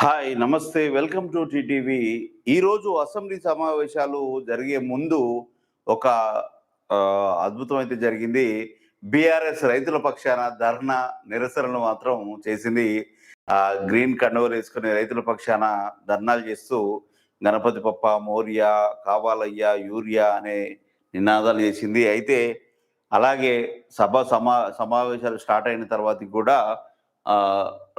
Hi! నమస్తే. Welcome to TTV. ఈరోజు assembly సమావేశాలు జరిగే ముందు ఒక అద్భుతం అయితే జరిగింది. బీఆర్ఎస్ రైతుల పక్షాన ధర్నా, నిరసనలు మాత్రం చేసింది. గ్రీన్ కండువాలేసుకొని రైతుల పక్షాన ధర్నాలు చేస్తూ గణపతి బప్ప మోరియా, కావాలయ్యా, యూరియా అనే నినాదాలు చేసింది. అయితే అలాగే సమావేశాలు స్టార్ట్ అయిన తర్వాతకి కూడా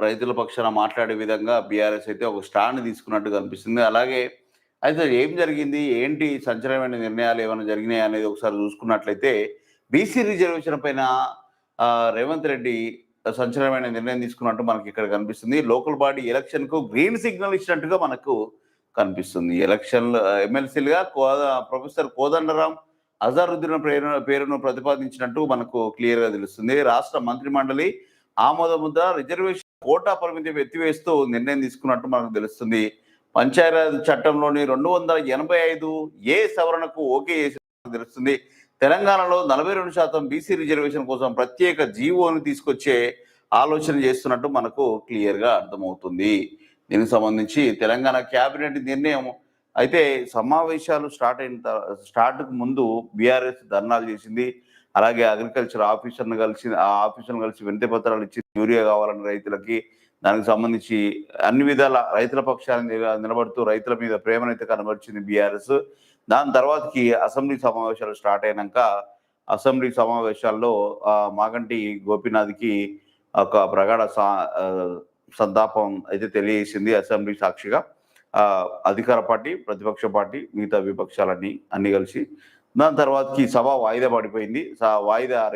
రైతుల పక్షాన మాట్లాడే విధంగా బీఆర్ఎస్ అయితే ఒక స్టాండ్ తీసుకున్నట్టు కనిపిస్తుంది. అలాగే అయితే ఏం జరిగింది? ఏంటి సంచలనమైన నిర్ణయాలు ఏమైనా జరిగినాయా అనేది ఒకసారి చూసుకున్నట్లయితే బీసీ రిజర్వేషన్ పైన రేవంత్ రెడ్డి సంచలనమైన నిర్ణయం తీసుకున్నట్టు మనకి ఇక్కడ కనిపిస్తుంది. లోకల్ బాడీ ఎలక్షన్‌కు గ్రీన్ సిగ్నల్ ఇచ్చినట్టుగా మనకు కనిపిస్తుంది. ఎలక్షన్‌లో ఎమ్మెల్సీలుగా ప్రొఫెసర్ కోదండరాం, అజారుద్దీన్ పేరును ప్రతిపాదించినట్టు మనకు క్లియర్‌గా తెలుస్తుంది. రాష్ట్ర మంత్రిమండలి ఆమోద ముద్ర రిజర్వేషన్ కోటా పరిమితి ఎత్తివేస్తూ నిర్ణయం తీసుకున్నట్టు మనకు తెలుస్తుంది. పంచాయతీ చట్టంలోని 285 ఏ సవరణకు ఓకే చేసినట్టు తెలుస్తుంది. తెలంగాణలో 42% బీసీ రిజర్వేషన్ కోసం ప్రత్యేక జీవోని తీసుకొచ్చే ఆలోచన చేస్తున్నట్టు మనకు క్లియర్‌గా అర్థమవుతుంది. దీనికి సంబంధించి తెలంగాణ క్యాబినెట్ నిర్ణయం అయితే సమావేశాలు స్టార్ట్‌కు ముందు బీఆర్ఎస్ ధర్నాలు చేసింది. అలాగే అగ్రికల్చర్ ఆఫీసర్‌ని కలిసి వినతి పత్రాలు ఇచ్చి యూరియా కావాలని రైతులకి. దానికి సంబంధించి అన్ని విధాల రైతుల పక్షాన నిలబడుతూ రైతుల మీద ప్రేమనైతే కనబరిచింది బీఆర్ఎస్. దాని తర్వాతకి అసెంబ్లీ సమావేశాలు స్టార్ట్ అయినాక అసెంబ్లీ సమావేశాల్లో మాగంటి గోపీనాథ్‌కి ఒక ప్రగాఢ సంతాపం అయితే తెలియజేసింది అసెంబ్లీ సాక్షిగా. అధికార పార్టీ, ప్రతిపక్ష పార్టీ, మిగతా విపక్షాలన్నీ కలిసి. దాని తర్వాతకి సభ వాయిదా పడిపోయింది.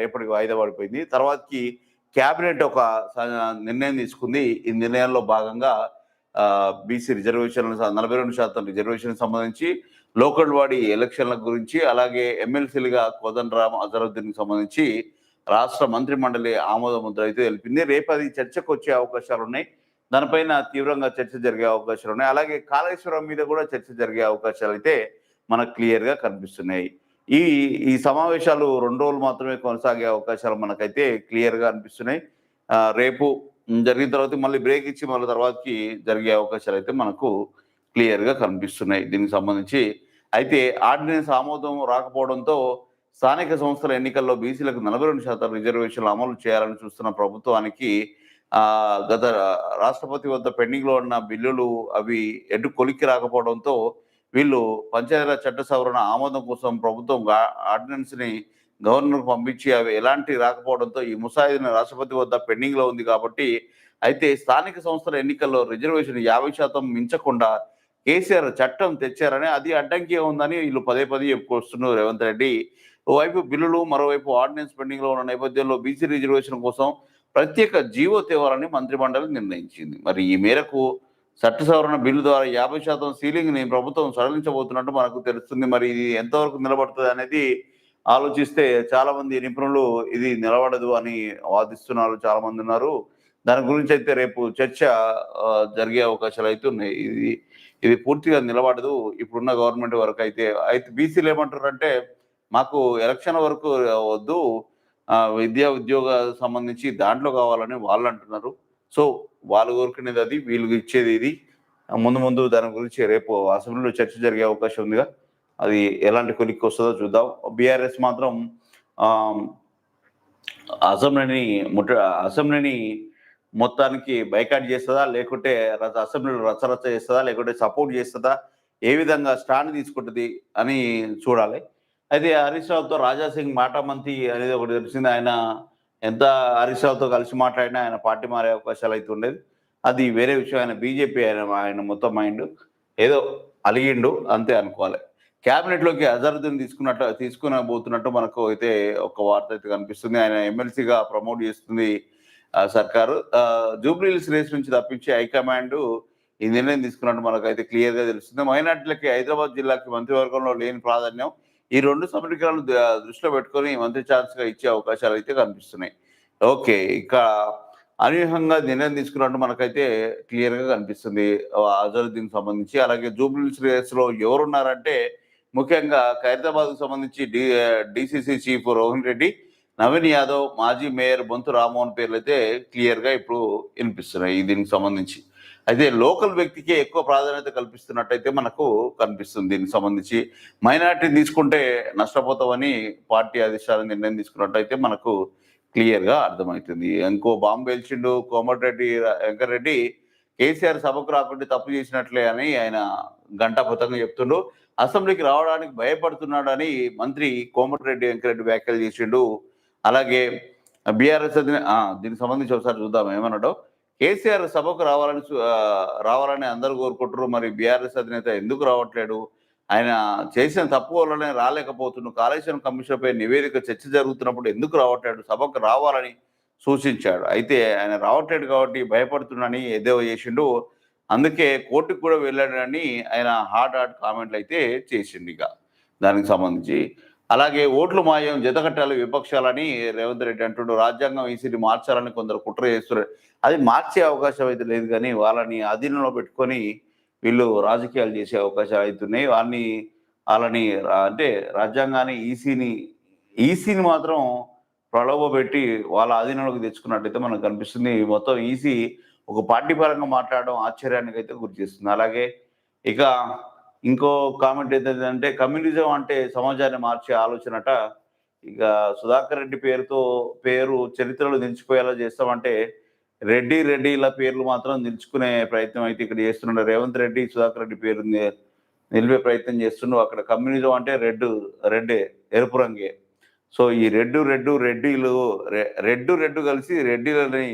రేపటికి వాయిదా పడిపోయింది. తర్వాతకి క్యాబినెట్ ఒక నిర్ణయం తీసుకుంది. ఈ నిర్ణయంలో భాగంగా బీసీ రిజర్వేషన్లు 42% రిజర్వేషన్ సంబంధించి లోకల్ బాడీ ఎలక్షన్ల గురించి, అలాగే ఎమ్మెల్సీలుగా కోదండరాం, అజరుద్దీన్‌కి సంబంధించి రాష్ట్ర మంత్రి మండలి ఆమోద ముద్ర అయితే తెలిపింది. రేపు అది చర్చకు వచ్చే అవకాశాలున్నాయి. దానిపైన తీవ్రంగా చర్చ జరిగే అవకాశాలున్నాయి. అలాగే కాళేశ్వరం మీద కూడా చర్చ జరిగే అవకాశాలైతే మనకు క్లియర్‌గా కనిపిస్తున్నాయి. ఈ ఈ సమావేశాలు 2 రోజులు మాత్రమే కొనసాగే అవకాశాలు మనకైతే క్లియర్‌గా అనిపిస్తున్నాయి. రేపు జరిగిన తర్వాత మళ్ళీ బ్రేక్ ఇచ్చి మళ్ళీ తర్వాతకి జరిగే అవకాశాలైతే మనకు క్లియర్‌గా కనిపిస్తున్నాయి దీనికి సంబంధించి. అయితే ఆర్డినెన్స్ ఆమోదం రాకపోవడంతో స్థానిక సంస్థల ఎన్నికల్లో బీసీలకు 42% రిజర్వేషన్లు అమలు చేయాలని చూస్తున్న ప్రభుత్వానికి గత రాష్ట్రపతి వద్ద పెండింగ్‌లో ఉన్న బిల్లులు అవి ఎటు కొలిక్కి రాకపోవడంతో వీళ్ళు పంచాయతీరాజ్ చట్ట సవరణ ఆమోదం కోసం ప్రభుత్వం ఆర్డినెన్స్‌ని గవర్నర్‌కు పంపించి అవి ఎలాంటి రాకపోవడంతో ఈ ముసాయిదాను రాష్ట్రపతి వద్ద పెండింగ్‌లో ఉంది కాబట్టి అయితే స్థానిక సంస్థల ఎన్నికల్లో రిజర్వేషన్ 50% మించకుండా కేసీఆర్ చట్టం తెచ్చారని, అది అడ్డంకిగా ఉందని వీళ్ళు పదే చెప్పుకొస్తున్నారు రేవంత్ రెడ్డి. ఓవైపు బిల్లులు, మరోవైపు ఆర్డినెన్స్ పెండింగ్‌లో ఉన్న నేపథ్యంలో బీసీ రిజర్వేషన్ కోసం ప్రత్యేక జీవో తేవాలని మంత్రిమండలి నిర్ణయించింది. మరి ఈ మేరకు చట్ట సవరణ బిల్లు ద్వారా 50% సీలింగ్‌ని ప్రభుత్వం సడలించబోతున్నట్టు మనకు తెలుస్తుంది. మరి ఇది ఎంతవరకు నిలబడుతుంది అనేది ఆలోచిస్తే చాలామంది నిపుణులు ఇది నిలబడదు అని వాదిస్తున్నారు, చాలామంది ఉన్నారు. దాని గురించి అయితే రేపు చర్చ జరిగే అవకాశాలు అయితే ఉన్నాయి. ఇది పూర్తిగా నిలబడదు ఇప్పుడున్న గవర్నమెంట్ వరకు అయితే. బీసీలు ఏమంటారంటే మాకు ఎలక్షన్ వరకు వద్దు, విద్యా ఉద్యోగ సంబంధించి దాంట్లో కావాలని వాళ్ళు అంటున్నారు. సో వాళ్ళు కోరుకునేది అది, వీళ్ళు ఇచ్చేది ఇది. ముందు దాని గురించి రేపు అసెంబ్లీలో చర్చ జరిగే అవకాశం ఉందిగా. అది ఎలాంటి కొలిక్కి వస్తుందో చూద్దాం. బీఆర్ఎస్ మాత్రం అసెంబ్లీని మొత్తానికి బైకాట్ చేస్తుందా, లేకుంటే అసెంబ్లీలో రచ్చరచ్చ చేస్తుందా, లేకుంటే సపోర్ట్ చేస్తుందా, ఏ విధంగా స్టాండ్ తీసుకుంటుంది అని చూడాలి. అయితే హరీష్ రావుతో రాజాసింగ్ మాటామంతి అనేది ఒకటి తెలిసింది. ఆయన ఎంత హరీష్ రావుతో కలిసి మాట్లాడినా ఆయన పార్టీ మారే అవకాశాలు అయితే ఉండేది. అది వేరే విషయం. ఆయన బీజేపీ, ఆయన మొత్తం మైండ్ ఏదో అలిగిండు అంతే అనుకోవాలి. క్యాబినెట్లోకి అజరుద్దీన్ తీసుకునబోతున్నట్టు మనకు అయితే ఒక వార్త అయితే కనిపిస్తుంది. ఆయన ఎమ్మెల్సీగా ప్రమోట్ చేస్తుంది సర్కారు. జూబ్లీ హిల్స్ రేస్ నుంచి తప్పించి హైకమాండ్ ఈ నిర్ణయం తీసుకున్నట్టు మనకైతే క్లియర్‌గా తెలుస్తుంది. మైనార్టీలకి హైదరాబాద్ జిల్లాకి మంత్రివర్గంలో లేని ప్రాధాన్యం ఈ 2 సమీకరణాలు దృష్టిలో పెట్టుకొని మంత్రి ఛాన్స్‌గా ఇచ్చే అవకాశాలు అయితే కనిపిస్తున్నాయి. ఓకే. ఇక అనూహ్యంగా నిర్ణయం తీసుకున్నట్టు మనకైతే క్లియర్‌గా కనిపిస్తుంది అజరుద్దీన్‌కి సంబంధించి. అలాగే జూబ్లీ హిల్స్ రేస్‌లో ఎవరున్నారంటే ముఖ్యంగా ఖైరతాబాద్‌కు సంబంధించి డీసీసీ చీఫ్ రోహన్ రెడ్డి, నవీన్ యాదవ్, మాజీ మేయర్ బొంతు రామ్మోహన్ పేర్లయితే క్లియర్‌గా ఇప్పుడు వినిపిస్తున్నాయి దీనికి సంబంధించి. అయితే లోకల్ వ్యక్తికే ఎక్కువ ప్రాధాన్యత కల్పిస్తున్నట్టయితే మనకు కనిపిస్తుంది. దీనికి సంబంధించి మైనారిటీని తీసుకుంటే నష్టపోతామని పార్టీ అధిష్టానం నిర్ణయం తీసుకున్నట్టయితే మనకు క్లియర్గా అర్థమవుతుంది. ఇంకో బాంబు పేల్చిండు కోమటిరెడ్డి వెంకటరెడ్డి, కేసీఆర్ సభకు రాకుంటే తప్పు చేసినట్లే అని ఆయన ఘంటాపథంగా చెప్తుండు. అసెంబ్లీకి రావడానికి భయపడుతున్నాడని మంత్రి కోమటిరెడ్డి వెంకటరెడ్డి వ్యాఖ్యలు చేసిండు. అలాగే బీఆర్ఎస్ దీనికి సంబంధించి ఒకసారి చూద్దాం ఏమన్నాడో. కేసీఆర్ సభకు రావాలని అందరూ కోరుకుంటారు, మరి బీఆర్ఎస్ అధినేత ఎందుకు రావట్లేడు? ఆయన చేసిన తప్పు వల్లనే రాలేకపోతున్నాడు. కాళేశ్వరం కమిషన్పై నివేదిక చర్చ జరుగుతున్నప్పుడు ఎందుకు రావట్లేడు? సభకు రావాలని సూచించాడు. అయితే ఆయన రావట్లేడు కాబట్టి భయపడుతున్నాడని ఎద్దేవా చేసిండు. అందుకే కోర్టుకు కూడా వెళ్ళాడని ఆయన హాట్ కామెంట్లు అయితే చేసిండు ఇక దానికి సంబంధించి. అలాగే ఓట్లు మాయం జతకట్టాలి విపక్షాలని రేవంత్ రెడ్డి అంటుండు. రాజ్యాంగం ఈసీని మార్చాలని కొందరు కుట్ర చేస్తున్నారు. అది మార్చే అవకాశం అయితే లేదు, కానీ వాళ్ళని అధీనంలో పెట్టుకొని వీళ్ళు రాజకీయాలు చేసే అవకాశాలు అవుతున్నాయి. వాళ్ళని అంటే రాజ్యాంగాన్ని ఈసీని మాత్రం ప్రలోభపెట్టి వాళ్ళ అధీనంలోకి తెచ్చుకున్నట్టయితే మనకు కనిపిస్తుంది. మొత్తం ఈసీ ఒక పార్టీ పరంగా మాట్లాడడం ఆశ్చర్యానికి అయితే గురి చేస్తుంది. అలాగే ఇక ఇంకో కామెంట్ ఏంటంటే కమ్యూనిజం అంటే సమాజాన్ని మార్చే ఆలోచనట. ఇక సుధాకర్ రెడ్డి పేరు చరిత్రలో నిలిచిపోయేలా చేస్తామంటే రెడ్డిల పేర్లు మాత్రం నిలుచుకునే ప్రయత్నం అయితే ఇక్కడ చేస్తున్నాడు. రేవంత్ రెడ్డి సుధాకర్ రెడ్డి పేరు నిలిపే ప్రయత్నం చేస్తున్నాడు. అక్కడ కమ్యూనిజం అంటే రెడ్డే ఎరుపు రంగే. సో ఈ రెడ్డిలు కలిసి రెడ్డిలని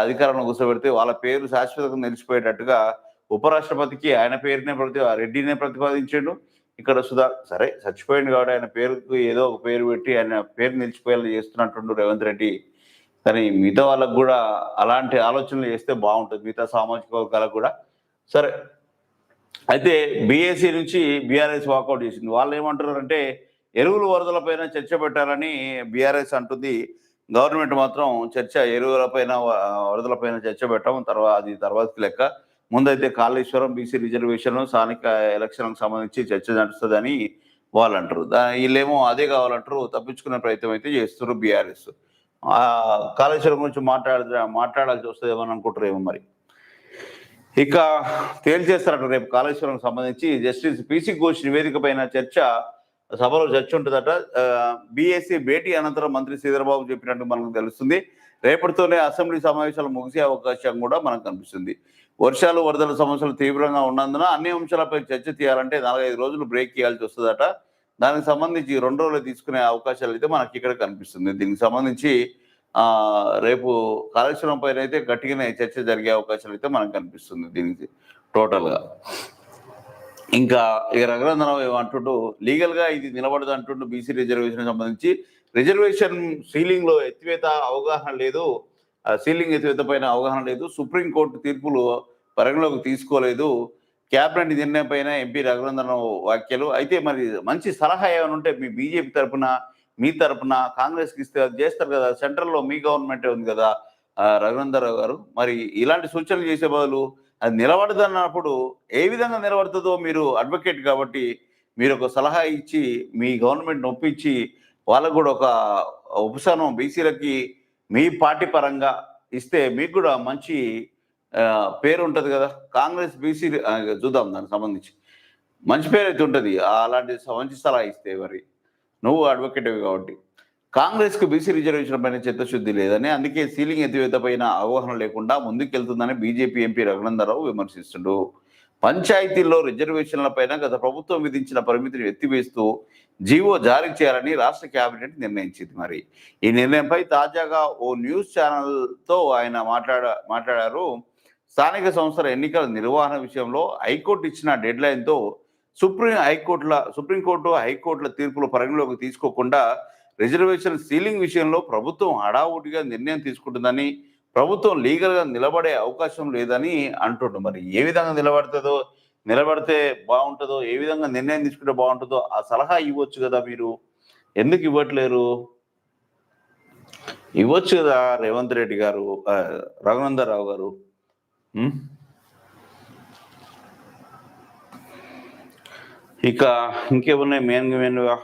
అధికారంలో కూర్చోబెడితే వాళ్ళ పేరు శాశ్వతంగా నిలిచిపోయేటట్టుగా ఉపరాష్ట్రపతికి ఆయన పేరునే రెడ్డినే ప్రతిపాదించాడు. ఇక్కడ సరే చచ్చిపోయింది కాబట్టి ఆయన పేరుకు ఏదో ఒక పేరు పెట్టి ఆయన పేరు నిలిచిపోయేలా చేస్తున్నట్టు రేవంత్ రెడ్డి. కానీ మిగతా వాళ్ళకు కూడా అలాంటి ఆలోచనలు చేస్తే బాగుంటుంది, మిగతా సామాజిక వర్గాలకు కూడా. సరే, అయితే బీఏసీ నుంచి బీఆర్ఎస్ వాకౌట్ చేసింది. వాళ్ళు ఏమంటున్నారు అంటే ఎరువుల వరదలపైన చర్చ పెట్టాలని బీఆర్ఎస్ అంటుంది. గవర్నమెంట్ మాత్రం ఎరువులపైన వరదలపైన చర్చ పెట్టాం, అది తర్వాతకి లెక్క. ముందైతే కాళేశ్వరం, బీసీ రిజర్వేషన్, స్థానిక ఎలక్షన్లకు సంబంధించి చర్చ నడుస్తుందని వాళ్ళు అంటారు. వీళ్ళేమో అదే కావాలంటారు, తప్పించుకునే ప్రయత్నం అయితే చేస్తారు బీఆర్ఎస్. కాళేశ్వరం గురించి మాట్లాడాల్సి వస్తుందేమని అనుకుంటారేమో మరి. ఇక తేల్చేస్తారట రేపు కాళేశ్వరం సంబంధించి. జస్టిస్ పీసీ ఘోష్ నివేదిక పైన సభలో చర్చ ఉంటుందట. బీఏసీ భేటీ అనంతరం మంత్రి శ్రీధర్బాబు చెప్పినట్టు మనకు తెలుస్తుంది. రేపటితోనే అసెంబ్లీ సమావేశాలు ముగిసే అవకాశం కూడా మనకు కనిపిస్తుంది. వర్షాలు, వరదల సమస్యలు తీవ్రంగా ఉన్నందున అన్ని అంశాలపై చర్చ తీయాలంటే 4-5 రోజులు బ్రేక్ ఇవ్వాల్సి వస్తుందట. దానికి సంబంధించి 2 రోజులు తీసుకునే అవకాశాలు అయితే మనకి ఇక్కడ కనిపిస్తుంది. దీనికి సంబంధించి రేపు కాళేశ్వరం పైన అయితే గట్టిగానే చర్చ జరిగే అవకాశాలు అయితే మనకు కనిపిస్తుంది దీనికి టోటల్గా. ఇంకా ఇక రఘునందనరావు ఏమంటుంటూ లీగల్గా ఇది నిలబడదు అంటుంటూ బీసీ రిజర్వేషన్ సంబంధించి రిజర్వేషన్ సీలింగ్ ఎత్తివేత పైన అవగాహన లేదు. సుప్రీంకోర్టు తీర్పులు పరిగణలోకి తీసుకోలేదు. క్యాబినెట్ నిర్ణయం పైన ఎంపీ రఘునందనరావు వ్యాఖ్యలు. అయితే మరి మంచి సలహా ఏమైనా ఉంటే మీ బీజేపీ తరఫున, మీ తరఫున కాంగ్రెస్కి ఇస్తే అది చేస్తారు కదా. సెంట్రల్లో మీ గవర్నమెంటే ఉంది కదా రఘునందనరావు గారు. మరి ఇలాంటి సూచనలు చేసే బదులు అది నిలబడదు అన్నప్పుడు ఏ విధంగా నిలబడుతుందో మీరు అడ్వకేట్ కాబట్టి మీరు ఒక సలహా ఇచ్చి మీ గవర్నమెంట్ ఒప్పించి వాళ్ళకు కూడా ఒక ఉపశమనం బీసీలకి మీ పార్టీ పరంగా ఇస్తే మీకు కూడా మంచి పేరు ఉంటుంది కదా. కాంగ్రెస్ బీసీ చూద్దాం, దానికి సంబంధించి మంచి పేరు అయితే ఉంటుంది. అలాంటి మంచి సలహా ఇస్తే మరి నువ్వు అడ్వకేట్ కాబట్టి. కాంగ్రెస్కు బీసీ రిజర్వేషన్ పైన చిత్తశుద్ధి లేదని, అందుకే సీలింగ్ ఎత్తివేత పైన అవగాహన లేకుండా ముందుకెళ్తుందని బీజేపీ ఎంపీ రఘునందనరావు విమర్శిస్తుండు. పంచాయతీల్లో రిజర్వేషన్ల పైన గత ప్రభుత్వం విధించిన పరిమితిని ఎత్తివేస్తూ జీవో జారీ చేయాలని రాష్ట్ర కేబినెట్ నిర్ణయించింది. మరి ఈ నిర్ణయంపై తాజాగా ఓ న్యూస్ ఛానల్తో ఆయన మాట్లాడారు. స్థానిక సంస్థల ఎన్నికల నిర్వహణ విషయంలో హైకోర్టు ఇచ్చిన డెడ్ లైన్తో సుప్రీంకోర్టు, హైకోర్టుల తీర్పులు పరిగణలోకి తీసుకోకుండా రిజర్వేషన్ సీలింగ్ విషయంలో ప్రభుత్వం హడావుడిగా నిర్ణయం తీసుకుంటుందని, ప్రభుత్వం లీగల్గా నిలబడే అవకాశం లేదని అంటుండ్రు. మరి ఏ విధంగా నిలబడితే బాగుంటుందో, ఏ విధంగా నిర్ణయం తీసుకుంటే బాగుంటుందో ఆ సలహా ఇవ్వచ్చు కదా. మీరు ఎందుకు ఇవ్వట్లేరు? ఇవ్వచ్చు కదా రేవంత్ రెడ్డి గారు, రఘునందనరావు గారు. ఇక ఇంకేమున్నాయి మెయిన్గా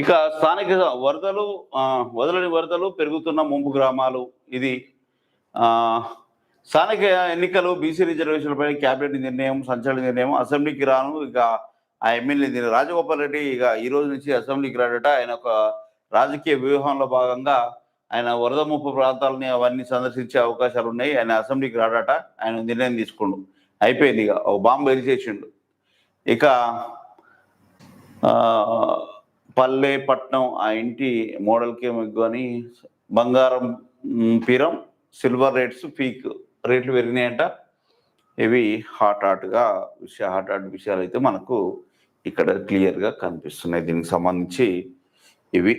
ఇక స్థానిక వరదలు, వదలని వరదలు, పెరుగుతున్న ముంపు గ్రామాలు. ఇది ఆ, స్థానిక ఎన్నికలు, బీసీ రిజర్వేషన్లపై క్యాబినెట్ నిర్ణయం, సంచలన నిర్ణయం. అసెంబ్లీకి రాను ఇక ఆ ఎమ్మెల్యే రాజగోపాల్ రెడ్డి ఇక ఈ రోజు నుంచి అసెంబ్లీకి రాడట. ఆయన ఒక రాజకీయ వ్యూహంలో భాగంగా ఆయన వరద ముప్పు ప్రాంతాలని అవన్నీ సందర్శించే అవకాశాలు ఉన్నాయి. ఆయన అసెంబ్లీకి రాడట. ఆయన నిర్ణయం తీసుకుండు, అయిపోయింది, ఇక ఒక బాంబు వెలిచేసిండు. ఇక ఆ, పల్లె పట్నం ఆ ఇంటి మోడల్కి అని బంగారం పీరం, సిల్వర్ రేట్స్ పీక్ రేట్లు పెరిగినాయంట. ఇవి హాట్ విషయాలు అయితే మనకు ఇక్కడ క్లియర్గా కనిపిస్తున్నాయి. దీనికి సంబంధించి ఇవి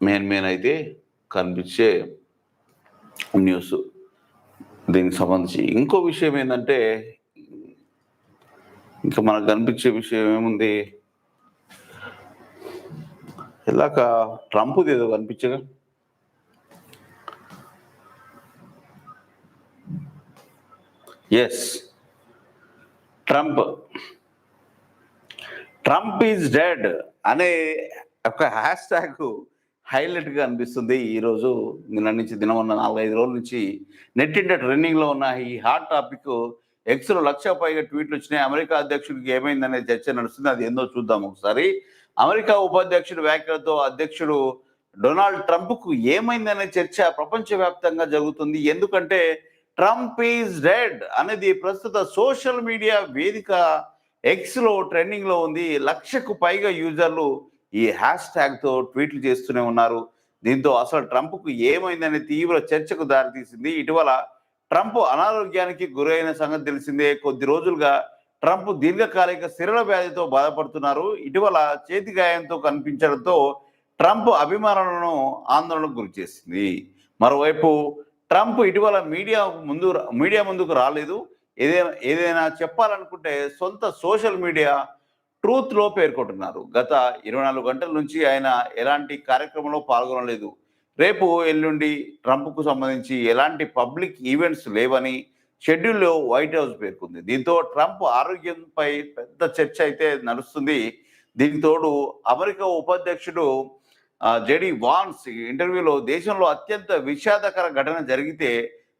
మెయిన్ అయితే కనిపించే న్యూస్. దీనికి సంబంధించి ఇంకో విషయం ఏంటంటే, ఇంకా మనకు కనిపించే విషయం ఏముంది, ఇలాక ట్రంప్ది ఏదో కనిపించగా, ఎస్, ట్రంప్ ఈజ్ డెడ్ అనే ఒక హ్యాష్ ట్యాగ్ హైలైట్గా అనిపిస్తుంది. ఈరోజు నిన్న నుంచి దినమన్న 4-5 రోజుల నుంచి నెట్టింట ట్రెండింగ్లో ఉన్న ఈ హాట్ టాపిక్. ఎక్స్లో 1,00,000 పైగా ట్వీట్లు వచ్చినాయి. అమెరికా అధ్యక్షుడికి ఏమైందనే చర్చ నడుస్తుంది. అది ఏందో చూద్దాం ఒకసారి. అమెరికా ఉపాధ్యక్షుడు వ్యాఖ్యలతో అధ్యక్షుడు డొనాల్డ్ ట్రంప్కు ఏమైందనే చర్చ ప్రపంచవ్యాప్తంగా జరుగుతుంది. ఎందుకంటే ట్రంప్ ఈజ్ డెడ్ అనేది ప్రస్తుత సోషల్ మీడియా వేదిక ఎక్స్లో ట్రెండింగ్లో ఉంది. 1,00,000కు పైగా యూజర్లు ఈ హ్యాష్ ట్యాగ్తో ట్వీట్లు చేస్తూనే ఉన్నారు. దీంతో అసలు ట్రంప్కు ఏమైందనే తీవ్ర చర్చకు దారితీసింది. ఇటీవల ట్రంప్ అనారోగ్యానికి గురైన సంగతి తెలిసిందే. కొద్ది రోజులుగా ట్రంప్ దీర్ఘకాలిక సిరల వ్యాధితో బాధపడుతున్నారు. ఇటీవల చేతి గాయంతో కనిపించడంతో ట్రంప్ అభిమానులను ఆందోళనకు గురి చేసింది. మరోవైపు ట్రంప్ ఇటీవల మీడియా ముందుకు రాలేదు. ఏదైనా చెప్పాలనుకుంటే సొంత సోషల్ మీడియా ట్రూత్లో పేర్కొంటున్నారు. గత 24 గంటల నుంచి ఆయన ఎలాంటి కార్యక్రమంలో పాల్గొనలేదు. రేపు ఎల్లుండి ట్రంప్కు సంబంధించి ఎలాంటి పబ్లిక్ ఈవెంట్స్ లేవని షెడ్యూల్లో వైట్ హౌస్ పేర్కొంది. దీంతో ట్రంప్ ఆరోగ్యంపై పెద్ద చర్చ అయితే నడుస్తుంది. దీనికి తోడు అమెరికా ఉపాధ్యక్షుడు జెడి వాన్స్ ఇంటర్వ్యూలో దేశంలో అత్యంత విషాదకర ఘటన జరిగితే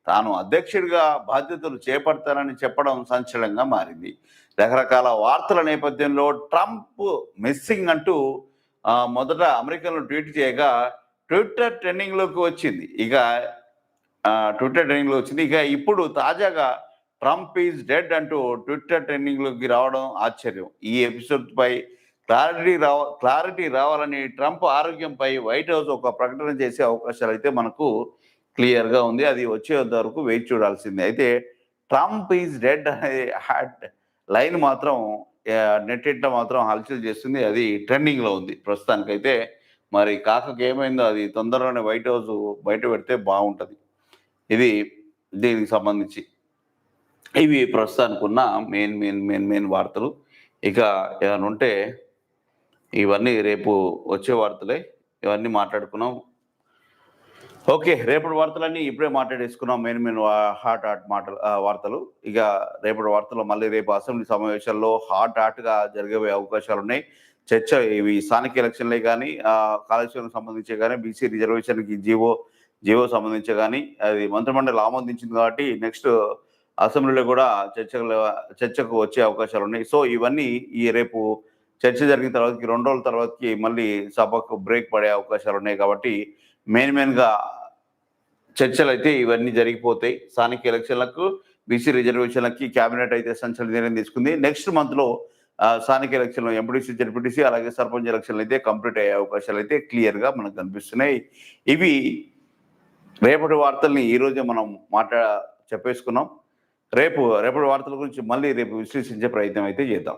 తాను అధ్యక్షుడిగా బాధ్యతలు చేపడతానని చెప్పడం సంచలనంగా మారింది. రకరకాల వార్తల నేపథ్యంలో ట్రంప్ మిస్సింగ్ అంటూ మొదట అమెరికాలో ట్వీట్ చేయగా ట్విట్టర్ ట్రెండింగ్లోకి వచ్చింది. ఇక ఇప్పుడు తాజాగా ట్రంప్ ఈజ్ డెడ్ అంటూ ట్విట్టర్ ట్రెండింగ్లోకి రావడం ఆశ్చర్యం. ఈ ఎపిసోడ్ పై క్లారిటీ రావాలని ట్రంప్ ఆరోగ్యంపై వైట్ హౌస్ ఒక ప్రకటన చేసే అవకాశాలు అయితే మనకు క్లియర్గా ఉంది. అది వచ్చేంత వరకు వేచి చూడాల్సిందే. అయితే ట్రంప్ ఈజ్ డెడ్ అనే హ్యాట్ లైన్ మాత్రం నెట్టింట మాత్రం హల్చల్ చేస్తుంది. అది ట్రెండింగ్లో ఉంది ప్రస్తుతానికైతే. మరి కాకకు ఏమైందో అది తొందరలోనే వైట్ హౌస్ బయట పెడితే బాగుంటుంది. ఇది దీనికి సంబంధించి ఇవి ప్రస్తుతానికి ఉన్న మెయిన్ వార్తలు. ఇక ఏమైనా ఉంటే ఇవన్నీ రేపు వచ్చే వార్తలే, ఇవన్నీ మాట్లాడుకున్నాం. ఓకే, రేపటి వార్తలన్నీ ఇప్పుడే మాట్లాడేసుకున్నాం. మెయిన్ హాట్ వార్తలు. ఇక రేపటి వార్తలు మళ్ళీ రేపు అసెంబ్లీ సమావేశాల్లో హాట్గా జరిగే అవకాశాలు ఉన్నాయి. చర్చ ఇవి స్థానిక ఎలక్షన్లే కానీ, కాళేశ్వరం సంబంధించే కానీ, బీసీ రిజర్వేషన్కి జీవో సంబంధించే కానీ అది మంత్రిమండలి ఆమోదించింది కాబట్టి నెక్స్ట్ అసెంబ్లీలో కూడా చర్చకు వచ్చే అవకాశాలు ఉన్నాయి. సో ఇవన్నీ ఈ రేపు చర్చ జరిగిన తర్వాతకి 2 రోజుల తర్వాతకి మళ్ళీ సభకు బ్రేక్ పడే అవకాశాలు ఉన్నాయి. కాబట్టి మెయిన్గా చర్చలు అయితే ఇవన్నీ జరిగిపోతాయి. స్థానిక ఎలక్షన్లకు, బీసీ రిజర్వేషన్లకి క్యాబినెట్ అయితే సంచలన నిర్ణయం తీసుకుంది. నెక్స్ట్ మంత్లో స్థానిక ఎలక్షన్లో ఎంపీటీసీ, జెడ్పీటీసీ అలాగే సర్పంచ్ ఎలక్షన్లు అయితే కంప్లీట్ అయ్యే అవకాశాలు అయితే క్లియర్గా మనకు కనిపిస్తున్నాయి. ఇవి రేపటి వార్తల్ని ఈరోజే మనం చెప్పేసుకున్నాం. రేపటి వార్తల గురించి మళ్ళీ రేపు విశ్లేషించే ప్రయత్నం అయితే చేద్దాం.